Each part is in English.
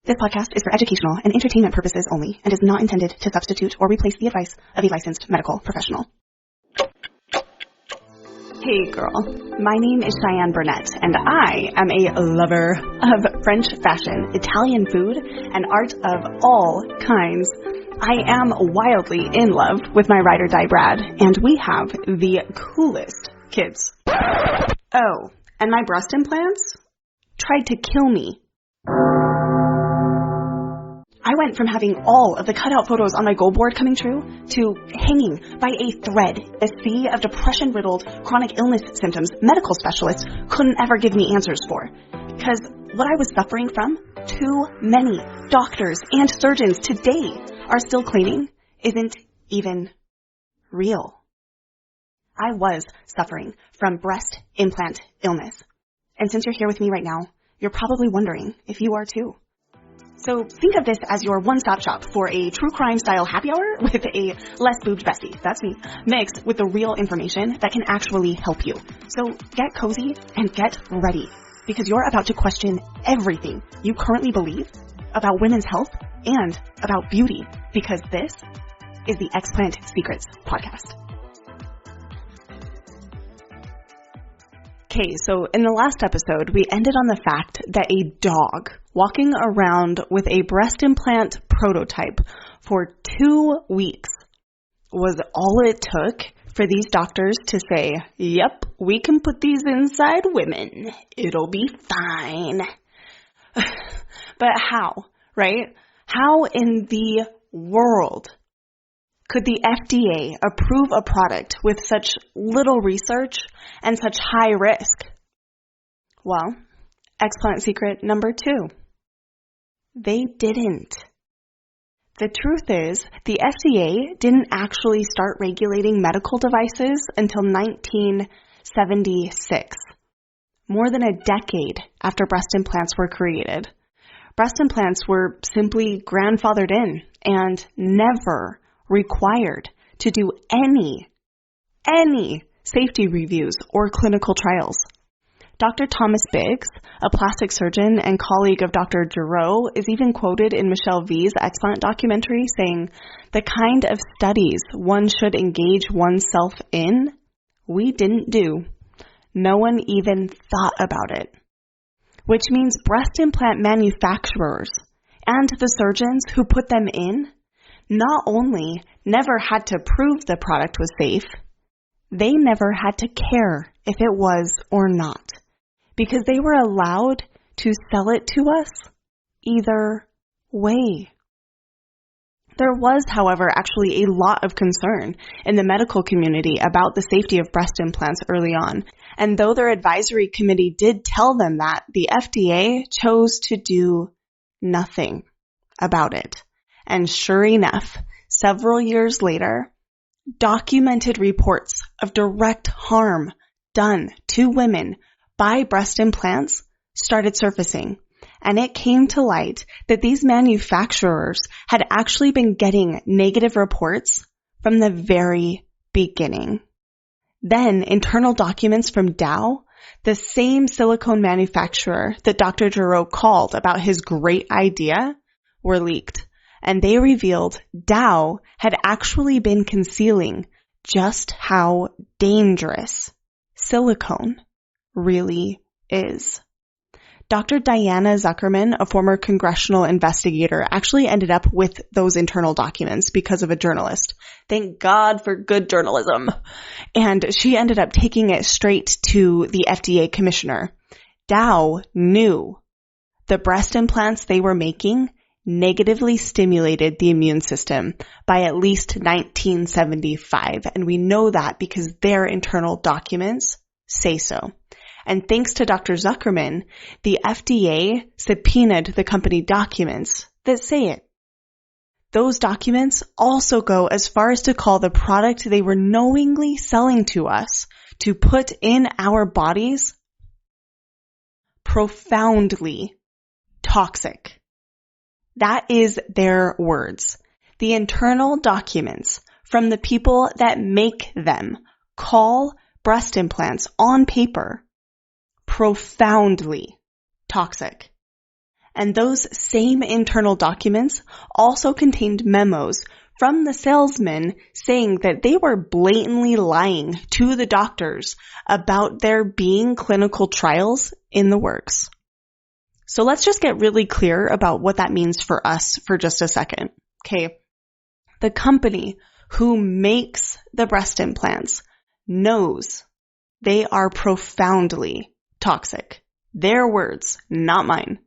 This podcast is for educational and entertainment purposes only and is not intended to substitute or replace the advice of a licensed medical professional. Hey girl, my name is Cheyenne Burnett and I am a lover of French fashion, Italian food, and art of all kinds. I am wildly in love with my ride or die Brad, and we have the coolest kids. Oh, and my breast implants tried to kill me. I went from having all of the cutout photos on my goal board coming true to hanging by a thread, a sea of depression-riddled chronic illness symptoms medical specialists couldn't ever give me answers for. Because what I was suffering from, too many doctors and surgeons today are still claiming isn't even real. I was suffering from breast implant illness. And since you're here with me right now, you're probably wondering if you are too. So think of this as your one-stop shop for a true crime-style happy hour with a less boobed bestie, that's me, mixed with the real information that can actually help you. So get cozy and get ready, because you're about to question everything you currently believe about women's health and about beauty, because this is the Explant Secrets podcast. Okay, so in the last episode, we ended on the fact that a dog walking around with a breast implant prototype for 2 weeks was all it took for these doctors to say, yep, we can put these inside women. It'll be fine. But how, right? How in the world could the FDA approve a product with such little research and such high risk? Well, explant secret number 2. They didn't. The truth is, the FDA didn't actually start regulating medical devices until 1976, more than a decade after breast implants were created. Breast implants were simply grandfathered in and never required to do any safety reviews or clinical trials. Dr. Thomas Biggs, a plastic surgeon and colleague of Dr. Giroux, is even quoted in Michelle V's Explant documentary saying, the kind of studies one should engage oneself in, we didn't do. No one even thought about it. Which means breast implant manufacturers and the surgeons who put them in not only never had to prove the product was safe, they never had to care if it was or not, because they were allowed to sell it to us either way. There was, however, actually a lot of concern in the medical community about the safety of breast implants early on. And though their advisory committee did tell them that, the FDA chose to do nothing about it. And sure enough, several years later, documented reports of direct harm done to women by breast implants started surfacing. And it came to light that these manufacturers had actually been getting negative reports from the very beginning. Then internal documents from Dow, the same silicone manufacturer that Dr. Giroux called about his great idea, were leaked. And they revealed Dow had actually been concealing just how dangerous silicone really is. Dr. Diana Zuckerman, a former congressional investigator, actually ended up with those internal documents because of a journalist. Thank God for good journalism. And she ended up taking it straight to the FDA commissioner. Dow knew the breast implants they were making negatively stimulated the immune system by at least 1975. And we know that because their internal documents say so. And thanks to Dr. Zuckerman, the FDA subpoenaed the company documents that say it. Those documents also go as far as to call the product they were knowingly selling to us to put in our bodies profoundly toxic. That is their words. The internal documents from the people that make them call breast implants on paper profoundly toxic. And those same internal documents also contained memos from the salesmen saying that they were blatantly lying to the doctors about there being clinical trials in the works. So let's just get really clear about what that means for us for just a second. Okay. The company who makes the breast implants knows they are profoundly toxic. Their words, not mine.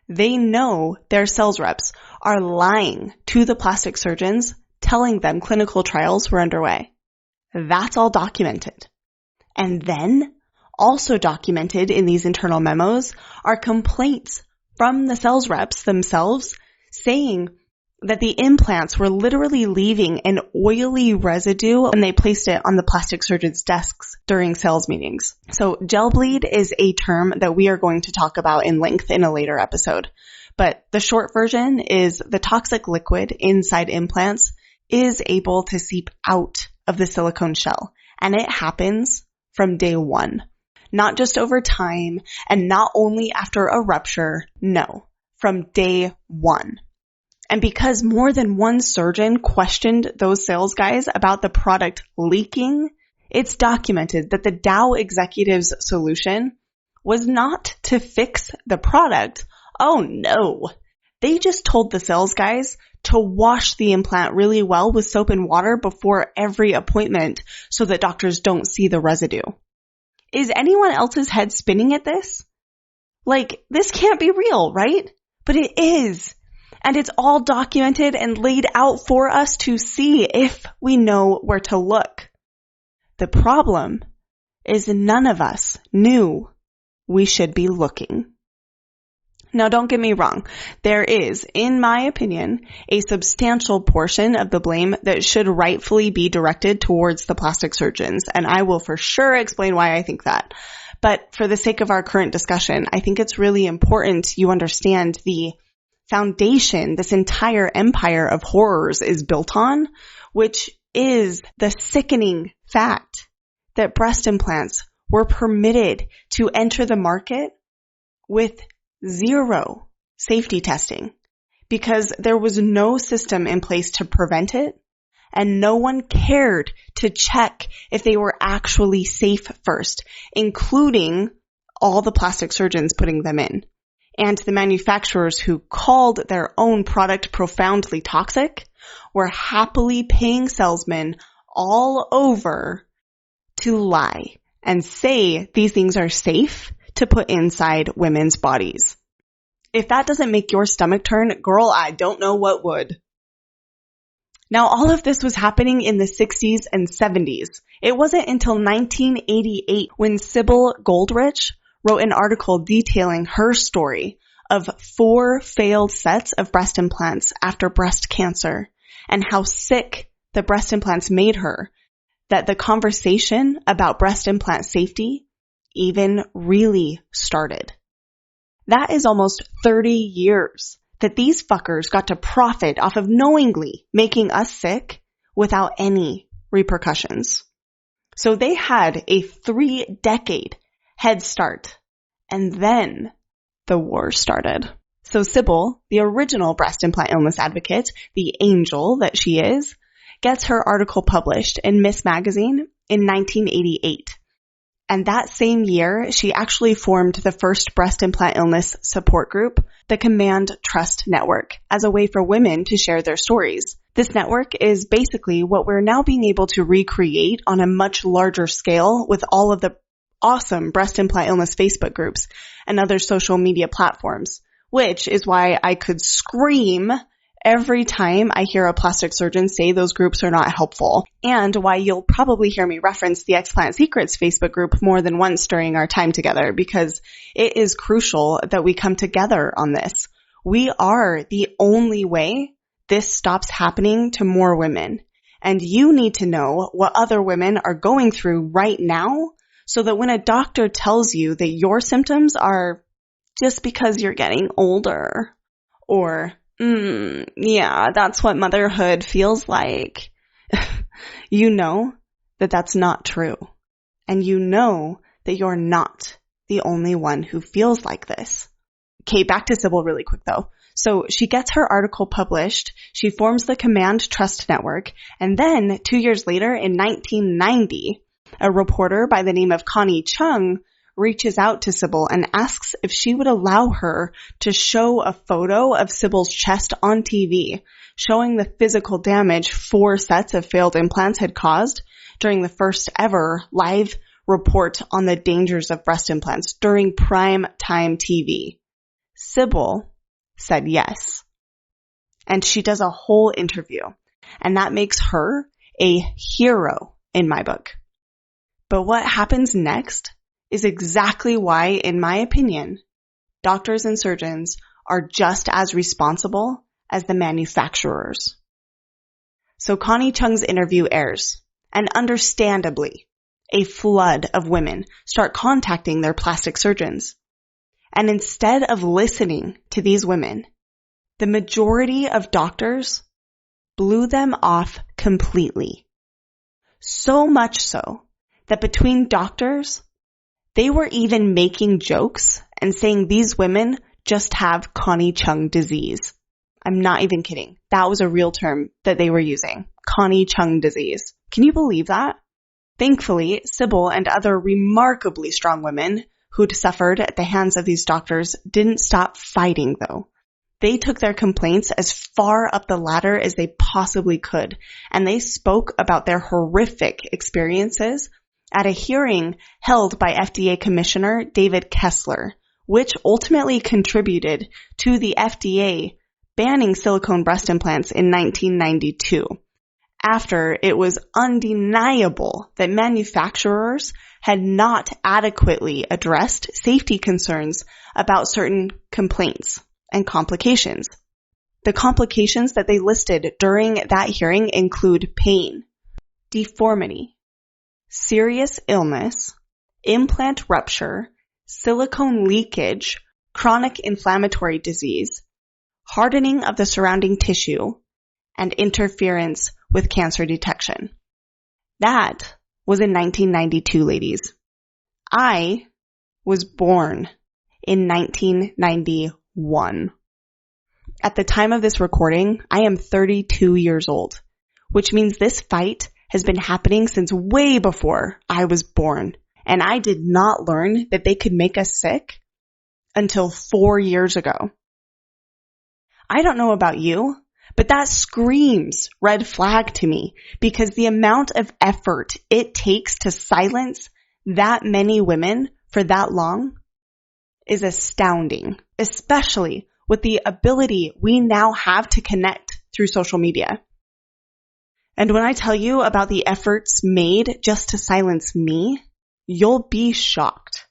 They know their sales reps are lying to the plastic surgeons, telling them clinical trials were underway. That's all documented. And then, also documented in these internal memos, are complaints from the sales reps themselves saying that the implants were literally leaving an oily residue when they placed it on the plastic surgeons' desks during sales meetings. So gel bleed is a term that we are going to talk about in length in a later episode. But the short version is the toxic liquid inside implants is able to seep out of the silicone shell. And it happens from day one. Not just over time and not only after a rupture. No, from day one. And because more than one surgeon questioned those sales guys about the product leaking, it's documented that the Dow executives' solution was not to fix the product. Oh no. They just told the sales guys to wash the implant really well with soap and water before every appointment so that doctors don't see the residue. Is anyone else's head spinning at this? Like, this can't be real, right? But it is. And it's all documented and laid out for us to see if we know where to look. The problem is none of us knew we should be looking. Now, don't get me wrong. There is, in my opinion, a substantial portion of the blame that should rightfully be directed towards the plastic surgeons, and I will for sure explain why I think that. But for the sake of our current discussion, I think it's really important you understand the foundation this entire empire of horrors is built on, which is the sickening fact that breast implants were permitted to enter the market with zero safety testing because there was no system in place to prevent it and no one cared to check if they were actually safe first, including all the plastic surgeons putting them in. And the manufacturers who called their own product profoundly toxic were happily paying salesmen all over to lie and say these things are safe to put inside women's bodies. If that doesn't make your stomach turn, girl, I don't know what would. Now, all of this was happening in the 60s and 70s. It wasn't until 1988 when Sybil Goldrich wrote an article detailing her story of 4 failed sets of breast implants after breast cancer and how sick the breast implants made her that the conversation about breast implant safety even really started. That is almost 30 years that these fuckers got to profit off of knowingly making us sick without any repercussions. So they had a 3-decade head start, and then the war started. So Sybil, the original breast implant illness advocate, the angel that she is, gets her article published in Miss Magazine in 1988. And that same year, she actually formed the first breast implant illness support group, the Command Trust Network, as a way for women to share their stories. This network is basically what we're now being able to recreate on a much larger scale with all of the awesome breast implant illness Facebook groups and other social media platforms, which is why I could scream every time I hear a plastic surgeon say those groups are not helpful, and why you'll probably hear me reference the Explant Secrets Facebook group more than once during our time together, because it is crucial that we come together on this. We are the only way this stops happening to more women, and you need to know what other women are going through right now so that when a doctor tells you that your symptoms are just because you're getting older, or yeah, that's what motherhood feels like, you know that that's not true. And you know that you're not the only one who feels like this. Okay, back to Sybil really quick though. So she gets her article published, she forms the Command Trust Network, and then 2 years later in 1990, a reporter by the name of Connie Chung reaches out to Sybil and asks if she would allow her to show a photo of Sybil's chest on TV, showing the physical damage 4 sets of failed implants had caused during the first ever live report on the dangers of breast implants during prime time TV. Sybil said yes. And she does a whole interview, and that makes her a hero in my book. But what happens next is exactly why, in my opinion, doctors and surgeons are just as responsible as the manufacturers. So Connie Chung's interview airs, and understandably, a flood of women start contacting their plastic surgeons. And instead of listening to these women, the majority of doctors blew them off completely. So much so that between doctors, they were even making jokes and saying these women just have Connie Chung disease. I'm not even kidding. That was a real term that they were using. Connie Chung disease. Can you believe that? Thankfully, Sybil and other remarkably strong women who'd suffered at the hands of these doctors didn't stop fighting though. They took their complaints as far up the ladder as they possibly could, and they spoke about their horrific experiences at a hearing held by FDA Commissioner David Kessler, which ultimately contributed to the FDA banning silicone breast implants in 1992, after it was undeniable that manufacturers had not adequately addressed safety concerns about certain complaints and complications. The complications that they listed during that hearing include pain, deformity, serious illness, implant rupture, silicone leakage, chronic inflammatory disease, hardening of the surrounding tissue, and interference with cancer detection. That was in 1992, ladies. I was born in 1991. At the time of this recording, I am 32 years old, which means this fight has been happening since way before I was born, and I did not learn that they could make us sick until 4 years ago. I don't know about you, but that screams red flag to me, because the amount of effort it takes to silence that many women for that long is astounding, especially with the ability we now have to connect through social media. And when I tell you about the efforts made just to silence me, you'll be shocked.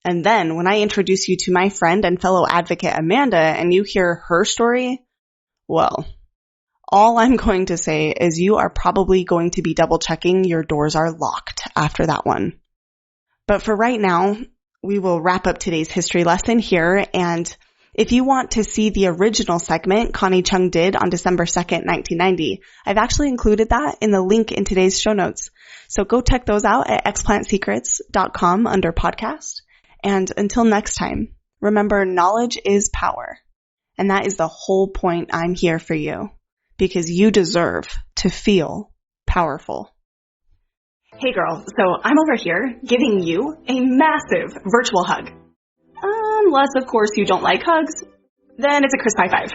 And then when I introduce you to my friend and fellow advocate Amanda and you hear her story, well, all I'm going to say is you are probably going to be double checking your doors are locked after that one. But for right now, we will wrap up today's history lesson here. And if you want to see the original segment Connie Chung did on December 2nd, 1990, I've actually included that in the link in today's show notes. So go check those out at explantsecrets.com under podcast. And until next time, remember, knowledge is power. And that is the whole point I'm here for you, because you deserve to feel powerful. Hey girl, so I'm over here giving you a massive virtual hug. Unless, of course, you don't like hugs, then it's a crisp high five.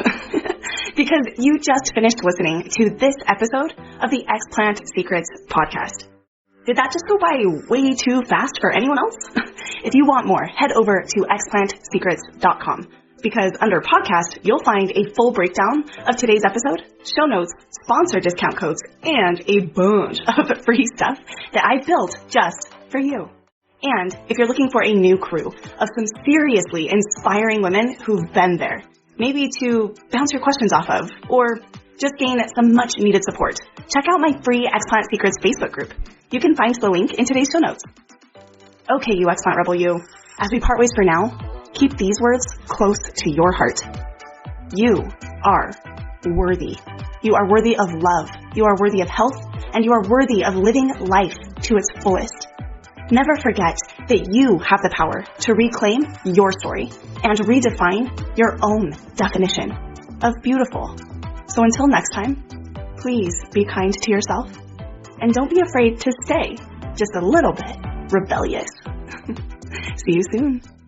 Because you just finished listening to this episode of the Explant Secrets podcast. Did that just go by way too fast for anyone else? If you want more, head over to explantsecrets.com. Because under podcast, you'll find a full breakdown of today's episode, show notes, sponsor discount codes, and a bunch of free stuff that I built just for you. And if you're looking for a new crew of some seriously inspiring women who've been there, maybe to bounce your questions off of, or just gain some much needed support, check out my free Explant Secrets Facebook group. You can find the link in today's show notes. Okay, you Explant Rebel, you. As we part ways for now, keep these words close to your heart. You are worthy. You are worthy of love. You are worthy of health, and you are worthy of living life to its fullest. Never forget that you have the power to reclaim your story and redefine your own definition of beautiful. So until next time, please be kind to yourself and don't be afraid to stay just a little bit rebellious. See you soon.